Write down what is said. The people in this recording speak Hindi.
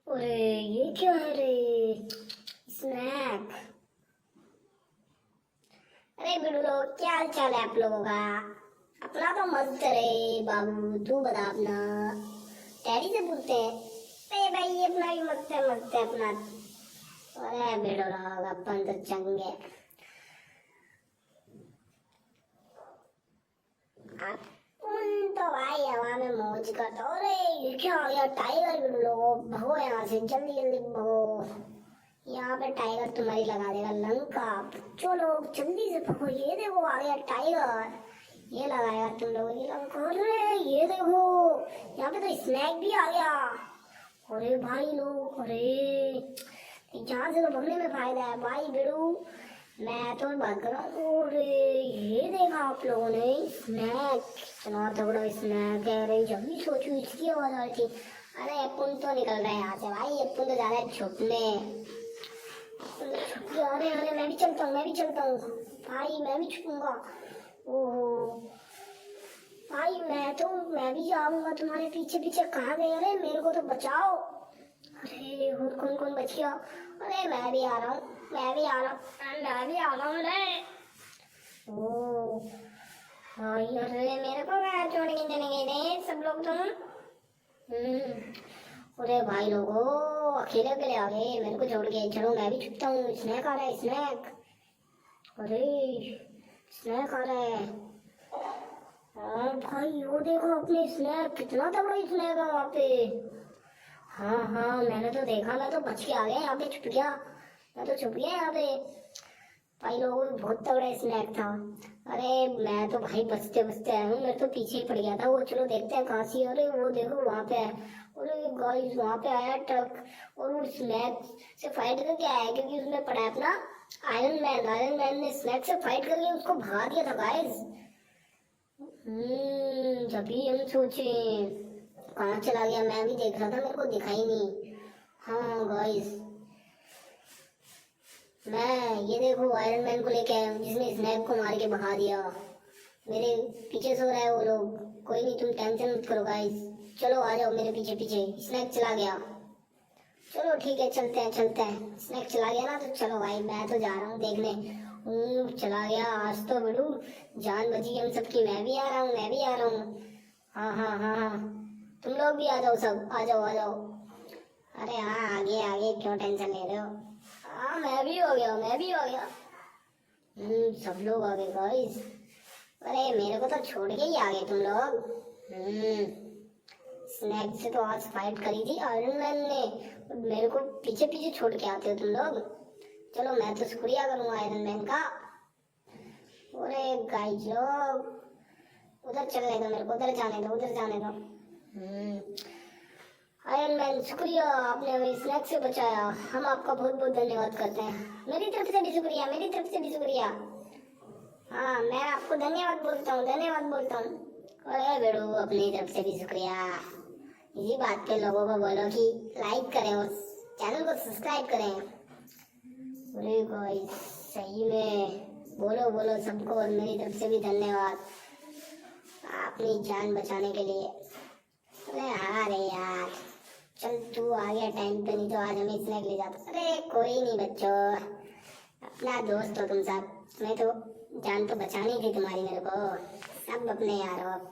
अरे ये क्या है रे? स्नैक। अरे बिडू लोग, क्या हाल चाल है आप लोगों का? अपना तो मस्त रे बाबू, तू बता अपना। डैडी से पूछते हैं। अरे भाई ये अपना भी मस्त है अपना। अरे बिडू लोग, अपन तो चंगे। अपन तो भाई हवा में मौज करता। अरे ये क्या आ गया? टाइगर बिडू लोग, भगो यहाँ से, जल्दी जल्दी भगो। यहाँ पे टाइगर तुम्हारी लगा देगा लंका। चलो जल्दी से पकड़ो, ये देखो आ गया टाइगर। ये लगाया तुम लोगों की लंका। अरे ये देखो, यहाँ पे तो स्नैक भी आ गया। अरे भाई लोग, अरे यहाँ से तो भगने में फायदा है भाई बिड़ू। मैं तो बात कर रहा हूँ। अरे ये देखा आप लोगों ने स्नैक, इतना तगड़ा स्नैक है। अरे जब भी सोचू इसकी आवाज आ रही थी। अरे अपन तो निकल रहे हैं यहाँ से भाई, अपन तो जा रहे हैं छुपने। अरे अरे मैं भी चलता हूँ भाई, मैं भी छुपूंगा। ओहो भाई, मैं भी जाऊंगा तुम्हारे पीछे पीछे। कहाँ गए? अरे मेरे को तो बचाओ। अरे और कौन कौन बच गया? अरे मैं भी आ रहा हूँ। अरे ओ भाई, अरे मेरे को क्या छोड़ के चले गए थे सब लोग तुम? अरे भाई लोगो, अकेले अकेले आ गए मेरे को छोड़ के। चलो मैं भी छुपता हूँ। स्नैक आ रहा है, स्नैक। अरे स्नैक आ रहा है। हाँ भाई, वो देखो अपने स्नैक, कितना तगड़ा स्नैक है वहाँ पे। हाँ हाँ, मैंने तो देखा, मैं तो बच के आ गया यहाँ पे, छुप गया। मैं तो छुप गया यहाँ पे भाई लोगों। बहुत तगड़ा स्नैक था। अरे मैं तो भाई बचते बचते आया हूँ, मेरे तो पीछे ही पड़ गया था वो। चलो देखते हैं कहाँ सी। अरे वो देखो वहाँ पे है। अरे गाइस, वहाँ पे आया ट्रक और वो स्नैक से फाइट करके आया, क्योंकि उसमें पड़ा है अपना आयरन मैन ने स्नैक से फाइट करके उसको भगा दिया था गाइस। जब भी हम सोचे कहाँ चला गया। मैं भी देख रहा था, मेरे को दिखाई नहीं। हाँ गाइस, मैं ये देखो आयरन मैन को लेके आया हूँ, जिसने स्नैक को मार के भगा दिया। मेरे पीछे सो रहा है वो लोग। कोई नहीं, तुम टेंशन मत करो गाइस। चलो आ जाओ मेरे पीछे पीछे। स्नैक चला गया। चलो ठीक है, चलते हैं। स्नैक चला गया ना, तो चलो भाई मैं तो जा रहा हूँ देखने। चला गया आज तो बिडू, जान बची हम सबकी। मैं भी आ रहा हूँ। हाँ हाँ हाँ हाँ, तुम लोग भी आ जाओ, सब आ जाओ। अरे हाँ, आगे क्यों टेंशन ले रहे हो? हाँ मैं भी हो गया। सब लोग आ गए गाइस। अरे मेरे को तो छोड़ के ही आ गए तुम लोग। स्नैक से तो आज फाइट करी थी आयरन मैन ने, मेरे को पीछे पीछे छोड़ के आते हो तुम लोग। चलो मैं तो शुक्रिया करूंगा आयरन मैन का। अरे गाइस लोग, उधर चलने दो मेरे को, उधर जाने दो। आयरन मैन शुक्रिया, आपने हमें स्नैक से बचाया। हम आपका बहुत बहुत धन्यवाद करते हैं। मेरी तरफ से भी शुक्रिया। हाँ मैं आपको धन्यवाद बोलता हूँ। अरे बेड़ो, अपनी तरफ से भी शुक्रिया। इसी बात पे लोगों को बोलो कि लाइक करें और चैनल को सब्सक्राइब करें। अरे गाइस सही में बोलो सबको, और मेरी तरफ से भी धन्यवाद अपनी जान बचाने के लिए। अरे हाँ रे यार, चल तू आ गया टाइम पे, नहीं तो आज हमें स्नैक ले जाता। अरे कोई नहीं बच्चों, अपना दोस्त हो तुम सब। मैं तो जान तो बचानी थी तुम्हारी मेरे को। सब अपने यार हो।